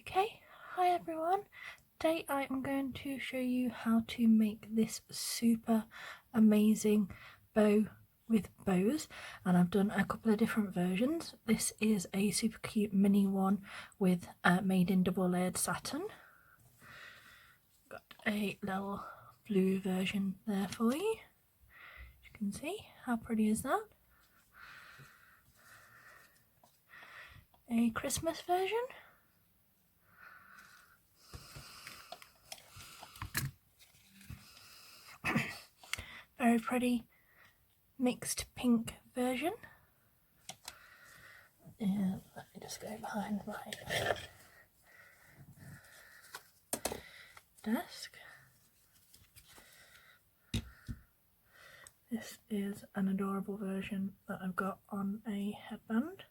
Okay, hi everyone. Today I am going to show you how to make this super amazing bow with bows, and I've done a couple of different versions. This is a super cute mini one with made in double layered satin. Got a little blue version there for you. As you can see, how pretty is that? A Christmas version. Very pretty mixed pink version. And let me just go behind my desk. This is an adorable version that I've got on a headband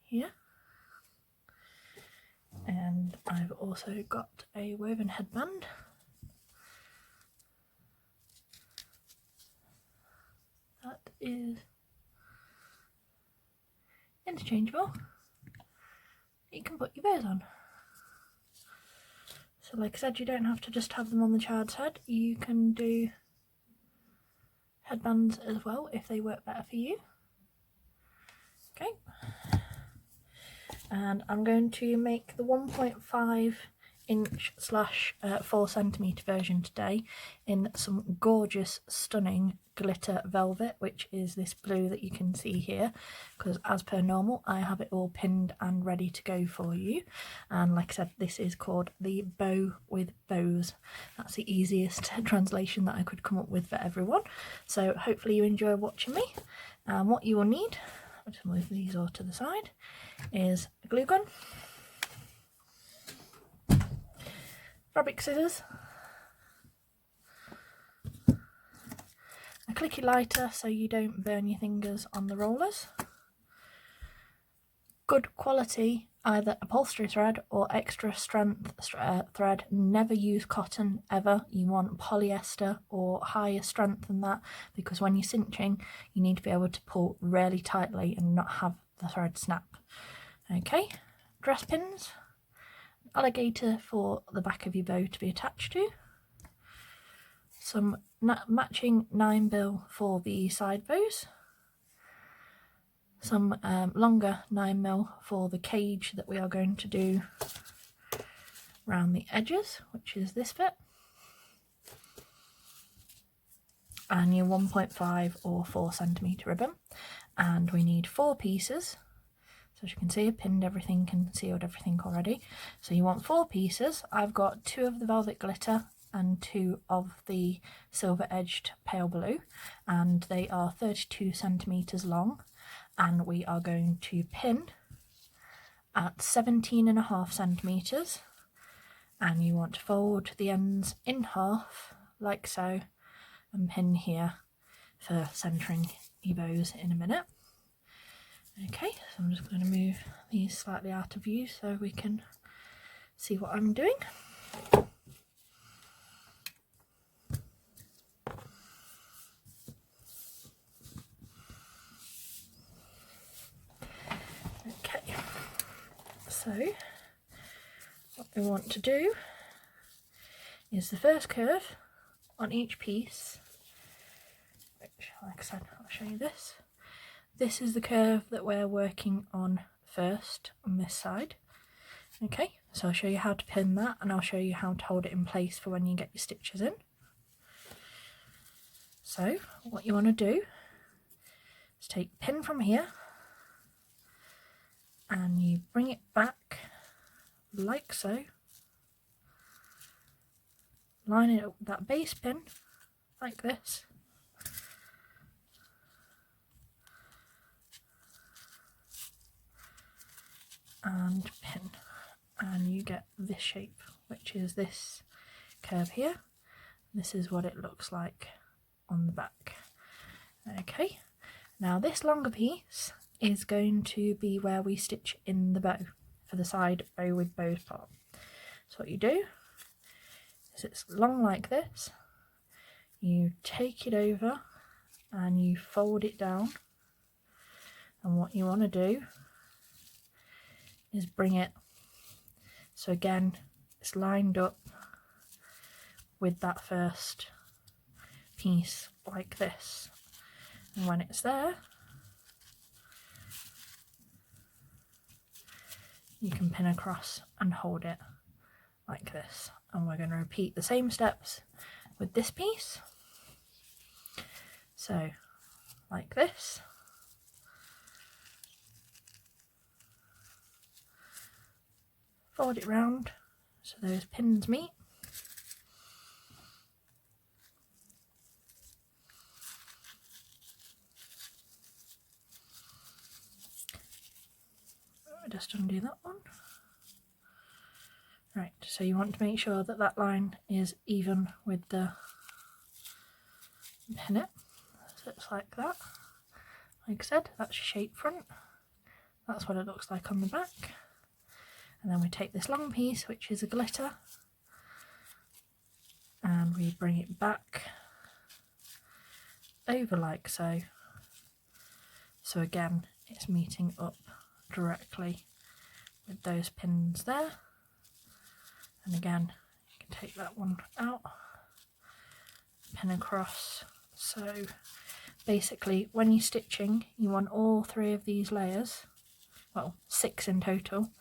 here. And I've also got a woven headband. That is interchangeable. You can put your bows on. So like I said, you don't have to just have them on the child's head. You can do headbands as well if they work better for you. Okay. And I'm going to make the 1.5 inch / 4 centimetre version today in some gorgeous, stunning glitter velvet, which is this blue that you can see here, because as per normal I have it all pinned and ready to go for you. And like I said, this is called the bow with bows. That's the easiest translation that I could come up with for everyone. So hopefully you enjoy watching me. And what you will need, I'll just move these all to the side, is a glue gun, fabric scissors, a clicky lighter so you don't burn your fingers on the rollers, good quality either upholstery thread or extra strength thread. Never use cotton ever. You want polyester or higher strength than that, because when you're cinching you need to be able to pull really tightly and not have the thread snap. Okay, dress pins, alligator for the back of your bow to be attached to, some matching 9mm for the side bows, some longer 9mm for the cage that we are going to do around the edges, which is this bit, and your 1.5 or 4 centimetre ribbon. And we need 4 pieces. So as you can see, I've pinned everything and sealed everything already. So you want 4 pieces. I've got 2 of the velvet glitter and 2 of the silver edged pale blue, and they are 32 centimetres long, and we are going to pin at 17.5 centimetres, and you want to fold the ends in half like so and pin here for centering your bows in a minute. Okay, so I'm just going to move these slightly out of view so we can see what I'm doing. Okay, so what we want to do is the first curve on each piece, which, like I said, I'll show you this. This is the curve that we're working on first on this side. Okay, so I'll show you how to pin that, and I'll show you how to hold it in place for when you get your stitches in. So what you want to do is take pin from here and you bring it back like so, line it up with that base pin like this, and pin, and you get this shape, which is this curve here. This is what it looks like on the back. Okay, now this longer piece is going to be where we stitch in the bow for the side bow with bows part. So what you do is, it's long like this, you take it over and you fold it down, and what you want to do is bring it So again, it's lined up with that first piece like this, and when it's there, you can pin across and hold it like this. And we're going to repeat the same steps with this piece. So like this, fold it round so those pins meet. Just undo that one. Right, so you want to make sure that that line is even with the pin it. So it's like that. Like I said, that's your shape front. That's what it looks like on the back. And then we take this long piece, which is a glitter, and we bring it back over like so. So again, it's meeting up directly with those pins there. And again, you can take that one out, pin across. So basically, when you're stitching, you want all 3 of these layers, well, 6 in total,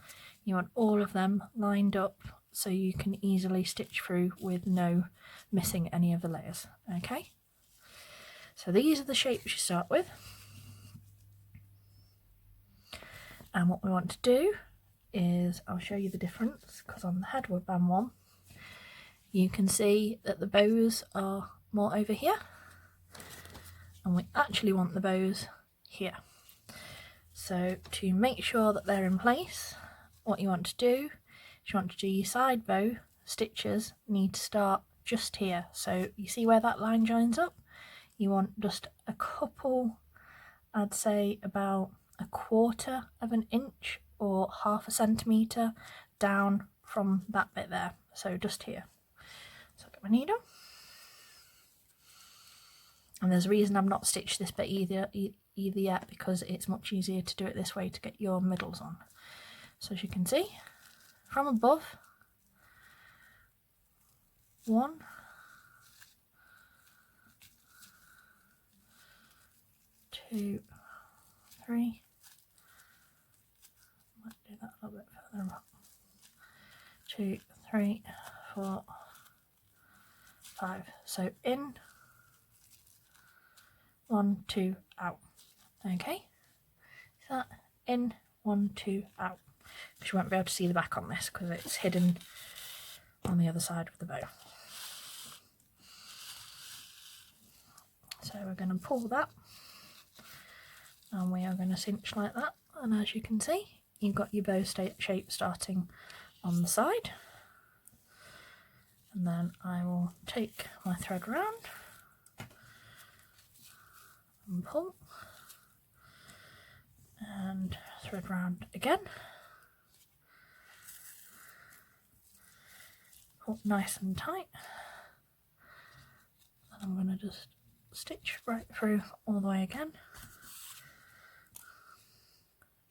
you want all of them lined up so you can easily stitch through with no missing any of the layers. Okay, so these are the shapes you start with. And what we want to do is, I'll show you the difference, because on the Cat Goodband one, you can see that the bows are more over here, and we actually want the bows here. So to make sure that they're in place, what you want to do is you want to do your side bow stitches need to start just here. So you see where that line joins up? You want just a couple, I'd say about 1/4 of an inch or 1/2 centimetre down from that bit there. So just here. So I'll get my needle. And there's a reason I've not stitched this bit either yet, because it's much easier to do it this way to get your middles on. So as you can see, from above, 1, 2, 3, might do that a little bit further up, 2, 3, 4, 5. So in, 1, 2, out. Okay, so that in, 1, 2, out. Because you won't be able to see the back on this because it's hidden on the other side of the bow. So we're going to pull that, and we are going to cinch like that. And as you can see, you've got your bow shape starting on the side. And then I will take my thread round and pull, and thread round again, pull nice and tight, and I'm going to just stitch right through all the way again.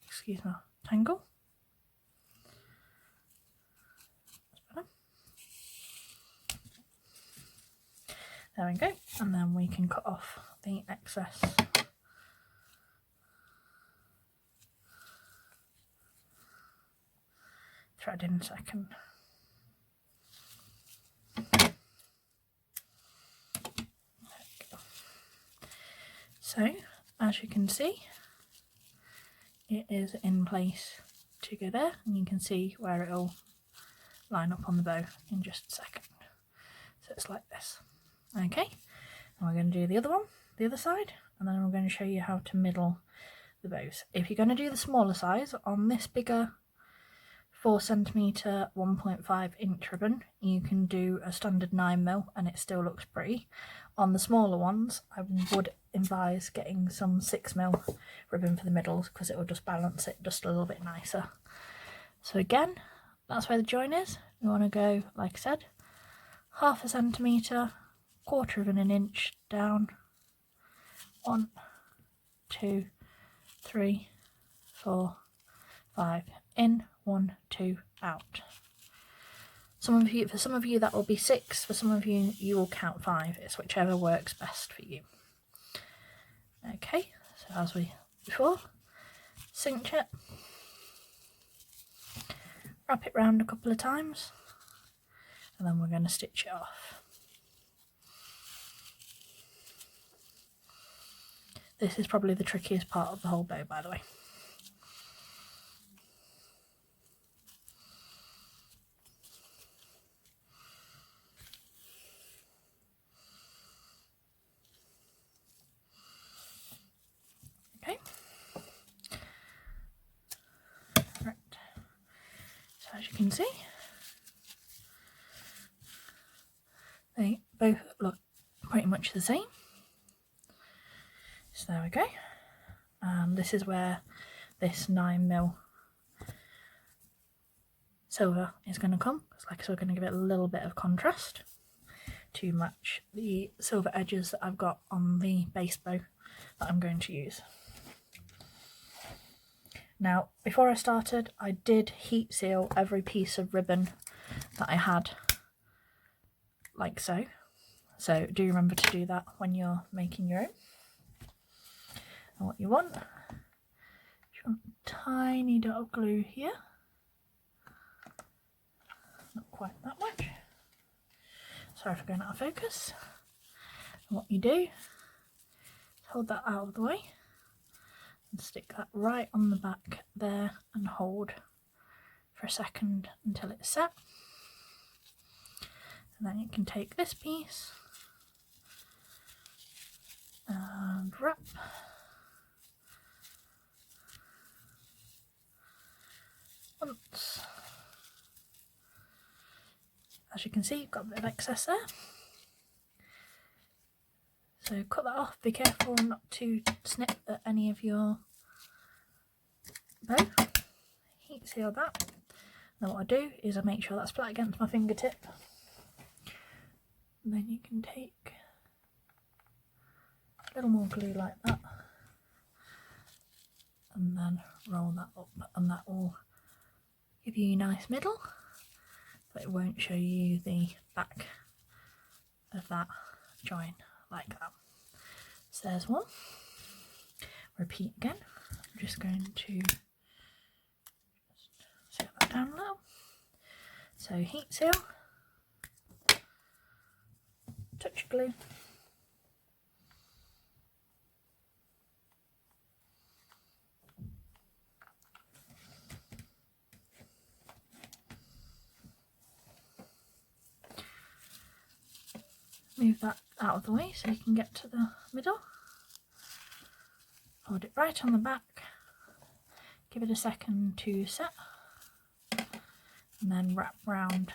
Excuse my tangle. There we go, and then we can cut off the excess thread in a second. So as you can see, it is in place to go there, and you can see where it'll line up on the bow in just a second. So it's like this. Okay, and we're going to do the other one, the other side, and then we're going to show you how to middle the bows. If you're going to do the smaller size on this bigger 4 centimetre 1.5 inch ribbon, you can do a standard 9mm and it still looks pretty. On the smaller ones, I would advise getting some 6mm ribbon for the middles, because it will just balance it just a little bit nicer. So again, that's where the join is. We want to go, like I said, 1/2 centimetre, 1/4 of an inch down. 1, 2, 3, 4, 5, in, 1, 2, out. For some of you that will be 6, for some of you you will count 5. It's whichever works best for you. Okay, so as we before, cinch it, wrap it round a couple of times, and then we're going to stitch it off. This is probably the trickiest part of the whole bow, by the way. Okay. Right. So as you can see, they both look pretty much the same. So there we go. And this is where this 9mm silver is going to come. It's like, so we're going to give it a little bit of contrast to match the silver edges that I've got on the base bow that I'm going to use. Now, before I started, I did heat seal every piece of ribbon that I had, like so. So do remember to do that when you're making your own. And what you want a tiny dot of glue here. Not quite that much. Sorry for going out of focus. And what you do is hold that out of the way and stick that right on the back there and hold for a second until it's set. And then you can take this piece and wrap. Once. As you can see, you've got a bit of excess there. So cut that off, be careful not to snip at any of your bow. Heat seal that. Then what I do is I make sure that's flat against my fingertip. And then you can take a little more glue like that. And then roll that up, and that will give you a nice middle, but it won't show you the back of that join like that. So there's one. Repeat again. I'm just going to seal that down a little. So heat seal, touch of glue, move that out of the way so you can get to the middle. Hold it right on the back, give it a second to set, and then wrap round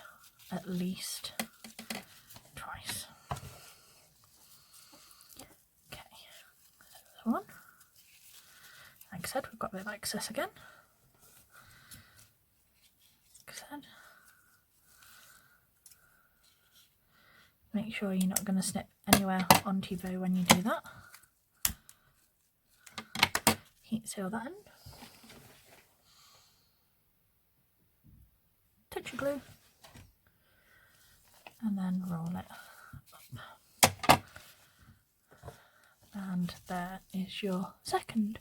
at least twice. Okay, there's one. Like I said, we've got a bit of excess again. Like I said, make sure you're not going to snip anywhere onto your bow when you do that. Heat seal that end. Touch of glue. And then roll it up. And there is your second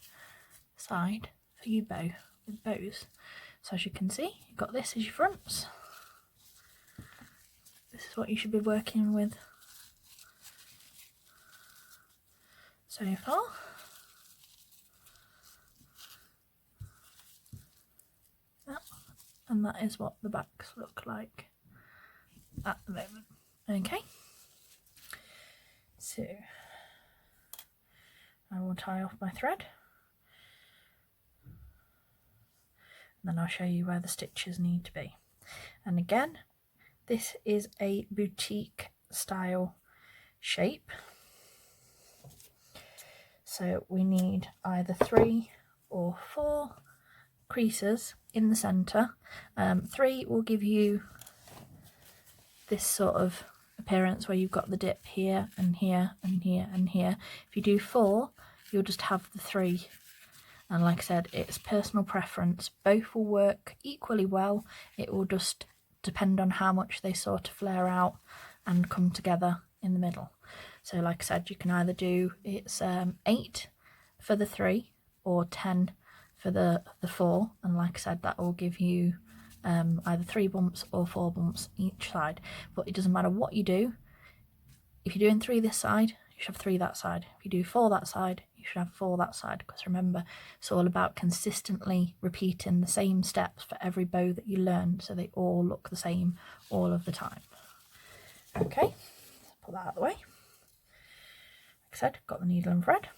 side for your bow with bows. So as you can see, you've got this as your fronts. This is what you should be working with so far. That, and that is what the backs look like at the moment. Okay, so I will tie off my thread, and then I'll show you where the stitches need to be. And again, this is a boutique style shape, so we need either 3 or 4 creases in the centre. 3 will give you this sort of appearance where you've got the dip here and here and here and here. If you do 4, you'll just have the 3. And like I said, it's personal preference. Both will work equally well. It will just depend on how much they sort of flare out and come together in the middle. So like I said, you can either do, it's 8 for the 3 or 10 for the 4, and like I said, that will give you either 3 bumps or 4 bumps each side. But it doesn't matter what you do. If you're doing 3 this side, you should have 3 that side. If you do 4 that side, you should have 4 that side, because remember, it's all about consistently repeating the same steps for every bow that you learn, so they all look the same all of the time. Okay, let's put that out of the way. Like I said, got the needle and thread.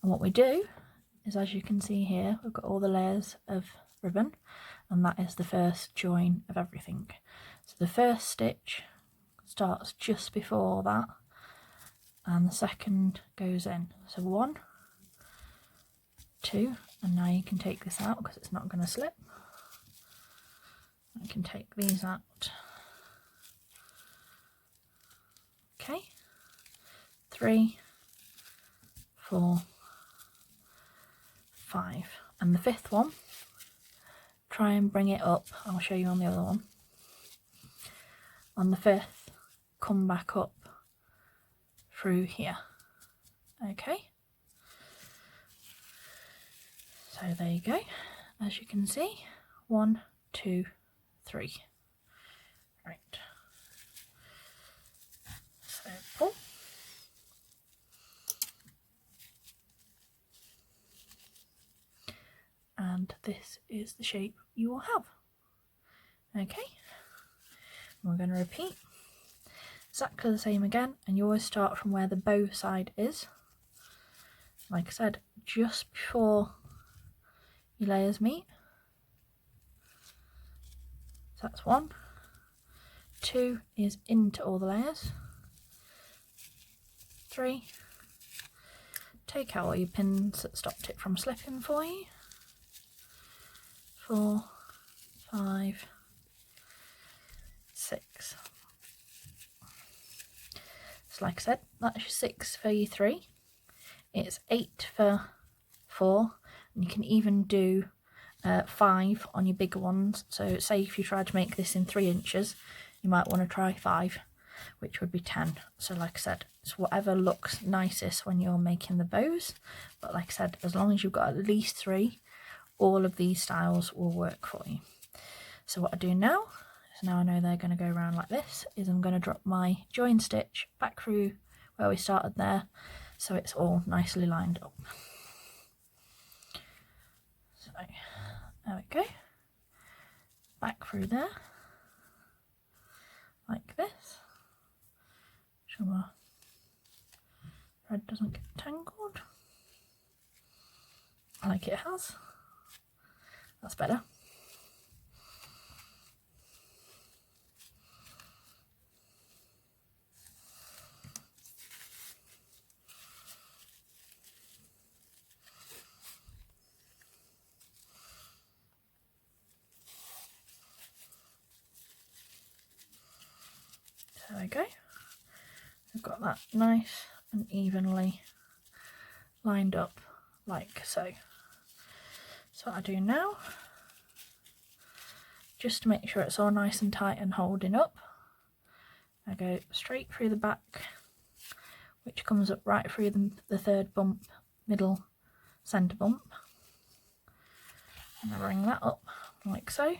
And what we do is, as you can see here, we've got all the layers of ribbon, and that is the first join of everything. So the first stitch starts just before that, and the second goes in. So 1, 2, and now you can take this out because it's not going to slip. I can take these out. Okay, 3, 4, 5, and the 5th one, try and bring it up. I'll show you on the other one. On the 5th, come back up through here. Okay, so there you go. As you can see, 1, 2, 3. Right, so pull. And this is the shape you will have. Okay, we're going to repeat exactly the same again, and you always start from where the bow side is. Like I said, just before your layers meet. So that's 1. 2 is into all the layers. 3, take out all your pins that stopped it from slipping for you. 4, 5, 6. So like I said, that's your 6 for your 3. It's 8 for 4, and you can even do 5 on your bigger ones. So say if you tried to make this in 3 inches, you might want to try 5, which would be 10. So like I said, it's whatever looks nicest when you're making the bows. But like I said, as long as you've got at least 3, all of these styles will work for you. So what I do now is, now I know they're going to go around like this, is I'm going to drop my join stitch back through where we started there, so it's all nicely lined up. So there we go, back through there like this, so my thread doesn't get tangled like it has. That's better. There we go. We've got that nice and evenly lined up like so. So what I do now, just to make sure it's all nice and tight and holding up, I go straight through the back, which comes up right through the 3rd bump, middle centre bump, and I bring that up like so,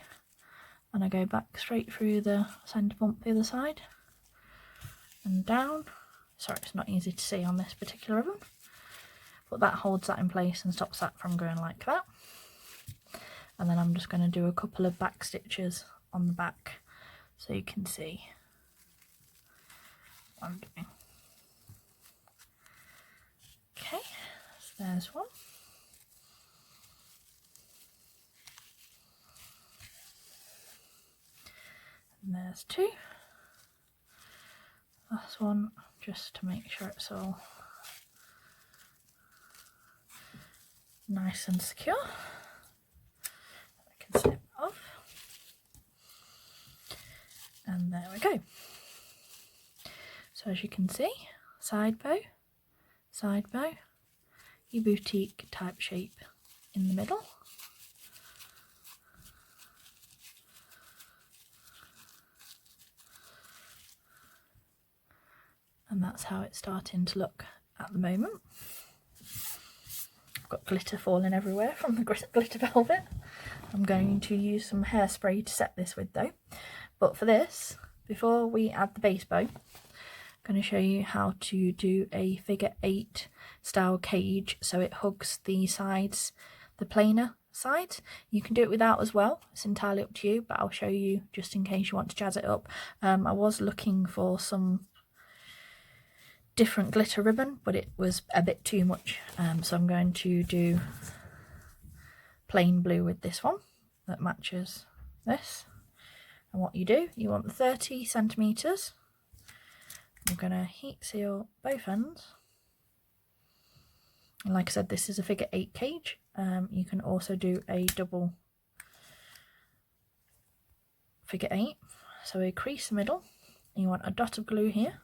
and I go back straight through the centre bump the other side and down. Sorry, it's not easy to see on this particular ribbon, but that holds that in place and stops that from going like that. And then I'm just going to do a couple of back stitches on the back so you can see what I'm doing. Okay, so there's one. And there's 2. Last one, just to make sure it's all nice and secure. I can slip it off. And there we go. So as you can see, side bow, your boutique type shape in the middle. and that's how it's starting to look at the moment. I've got glitter falling everywhere from the glitter velvet. I'm going to use some hairspray to set this with though. But for this, before we add the base bow, I'm going to show you how to do a figure 8 style cage so it hugs the sides, the plainer sides. You can do it without as well, it's entirely up to you, but I'll show you just in case you want to jazz it up. I was looking for some different glitter ribbon, but it was a bit too much, so I'm going to do plain blue with this one that matches this. And what you do, you want the 30 centimeters. I'm going to heat seal both ends, and like I said, this is a figure 8 cage. You can also do a double figure 8, so we crease the middle, and you want a dot of glue here,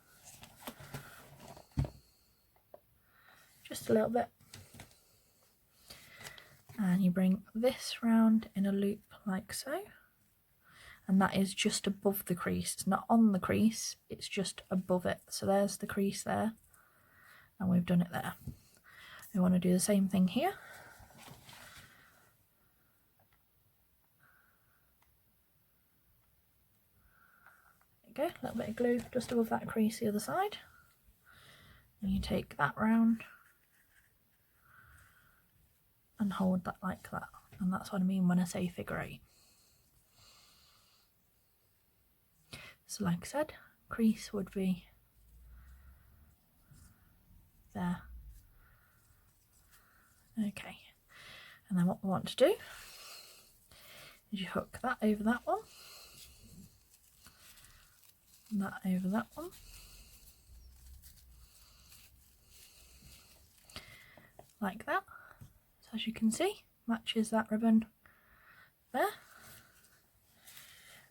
just a little bit, and you bring this round in a loop like so, and that is just above the crease. It's not on the crease, it's just above it. So there's the crease there, and we've done it there. We want to do the same thing here. There you go, a little bit of glue just above that crease the other side, and you take that round and hold that like that, and that's what I mean when I say figure 8. So like I said, crease would be there. Okay, and then what we want to do is you hook that over that one, and that over that one, like that. So as you can see, matches that ribbon there.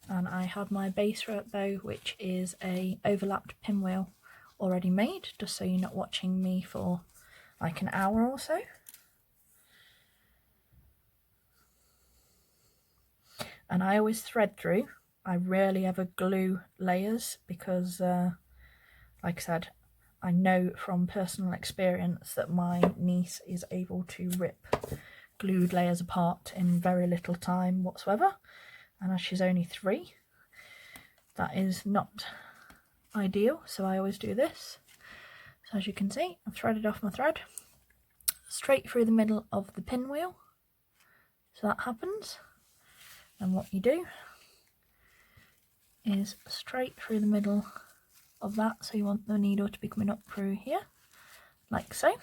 And I have my base bow, which is a overlapped pinwheel already made, just so you're not watching me for like an hour or so. And I always thread through. I rarely ever glue layers because, like I said, I know from personal experience that my niece is able to rip glued layers apart in very little time whatsoever. And as she's only 3, that is not ideal, so I always do this. So as you can see, I've threaded off my thread straight through the middle of the pinwheel, so that happens. And what you do is straight through the middle of that, so you want the needle to be coming up through here, like so.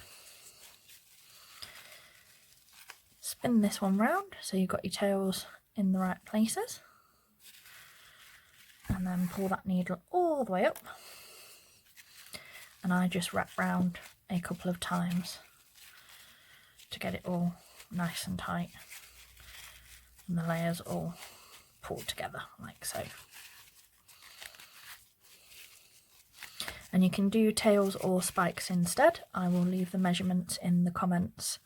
Spin this one round so you've got your tails in the right places, and then pull that needle all the way up, and I just wrap round a couple of times to get it all nice and tight and the layers all pulled together like so. And you can do tails or spikes instead. I will leave the measurements in the comments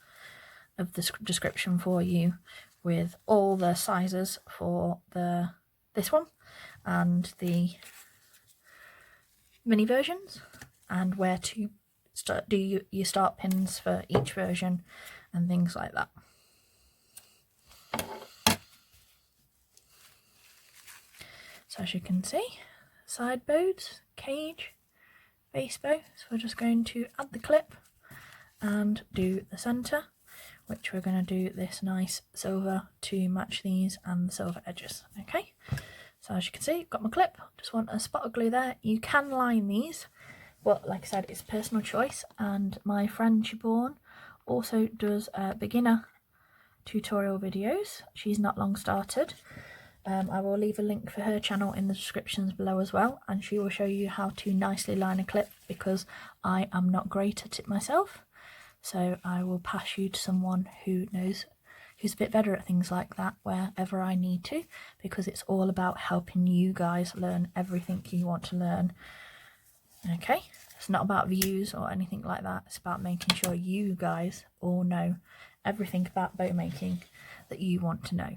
of the description for you, with all the sizes for this one and the mini versions, and where to do your start pins for each version and things like that. So as you can see, side bows, cage, base bow. So we're just going to add the clip and do the centre, which we're going to do this nice silver to match these and the silver edges. Okay, so as you can see, I've got my clip, just want a spot of glue there. You can line these, but like I said, it's personal choice. And my friend Siobhan also does beginner tutorial videos. She's not long started. I will leave a link for her channel in the descriptions below as well, and she will show you how to nicely line a clip, because I am not great at it myself. So I will pass you to someone who knows, who's a bit better at things like that wherever I need to, because it's all about helping you guys learn everything you want to learn. Okay, it's not about views or anything like that. It's about making sure you guys all know everything about bow making that you want to know.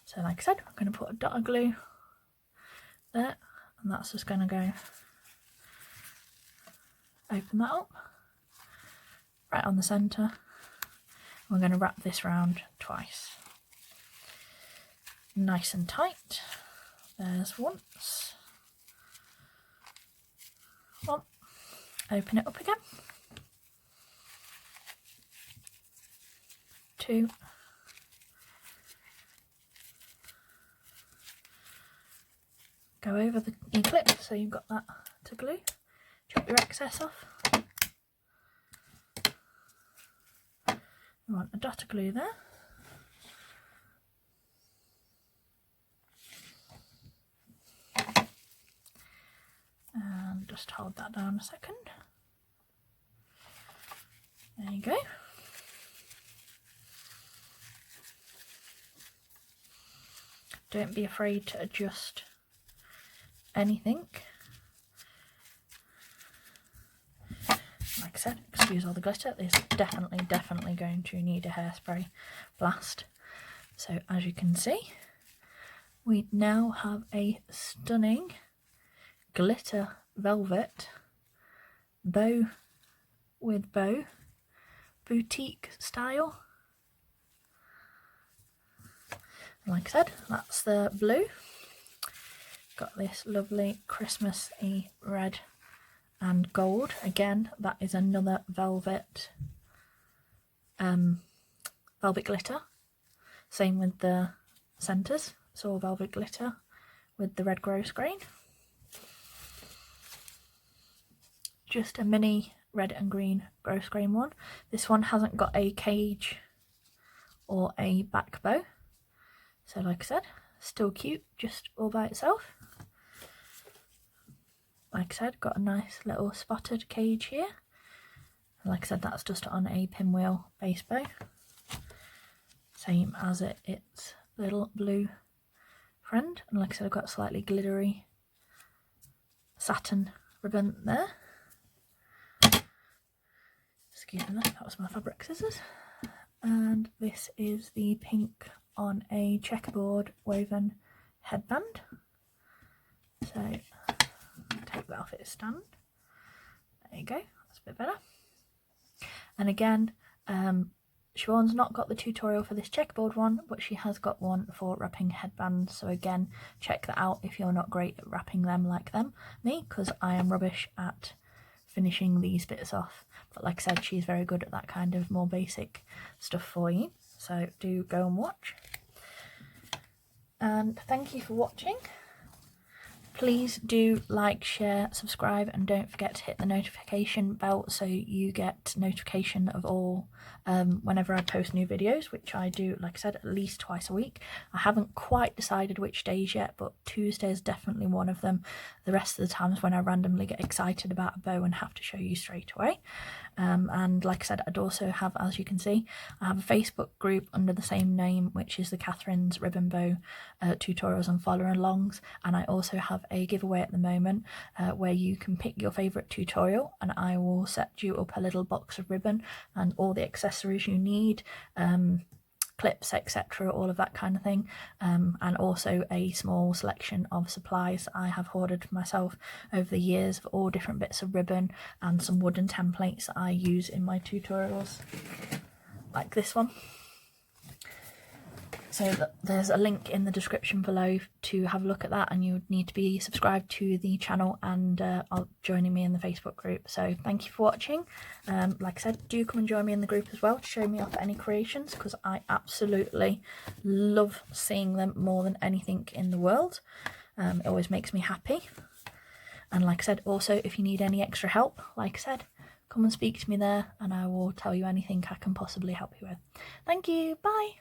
So like I said, I'm going to put a dot of glue bit, and that's just going to go, open that up, right on the centre. We're going to wrap this round twice. Nice and tight. There's once. One. Open it up again. 2. Go over the e-clip so you've got that to glue. Chop your excess off. You want a dot of glue there. And just hold that down a second. There you go. Don't be afraid to adjust anything. Like I said, excuse all the glitter, this is definitely going to need a hairspray blast. So as you can see, we now have a stunning glitter velvet bow with bow boutique style. Like I said, that's the blue. Got this lovely Christmassy red and gold. Again, that is another velvet velvet glitter. Same with the centres. It's all velvet glitter with the red gross grain. Just a mini red and green gross grain one. This one hasn't got a cage or a back bow. So like I said, still cute, just all by itself. Like I said, got a nice little spotted cage here. Like I said, that's just on a pinwheel base bow. Same as its little blue friend. And like I said, I've got a slightly glittery satin ribbon there. Excuse me, that was my fabric scissors. And this is the pink on a checkerboard woven headband. So take that off its stand. There you go, that's a bit better. And again, Siobhan's not got the tutorial for this checkerboard one, but she has got one for wrapping headbands. So again, check that out if you're not great at wrapping them like me, because I am rubbish at finishing these bits off. But like I said, she's very good at that kind of more basic stuff for you. So do go and watch. And thank you for watching. Please do like, share, subscribe, and don't forget to hit the notification bell so you get notification of all whenever I post new videos, which I do, like I said, at least twice a week. I haven't quite decided which days yet, but Tuesday is definitely one of them. The rest of the times when I randomly get excited about a bow and have to show you straight away. And like I said, I'd also have, as you can see, I have a Facebook group under the same name, which is the Catherine's Ribbon Bow Tutorials and Follow Alongs. And I also have a giveaway at the moment where you can pick your favourite tutorial, and I will set you up a little box of ribbon and all the accessories you need, clips, etc., all of that kind of thing, and also a small selection of supplies I have hoarded for myself over the years for all different bits of ribbon, and some wooden templates that I use in my tutorials, like this one. So there's a link in the description below to have a look at that, and you would need to be subscribed to the channel and joining me in the Facebook group. So thank you for watching. Like I said, do come and join me in the group as well to show me off any creations, because I absolutely love seeing them more than anything in the world. It always makes me happy. And like I said, also if you need any extra help, like I said, come and speak to me there and I will tell you anything I can possibly help you with. Thank you, bye.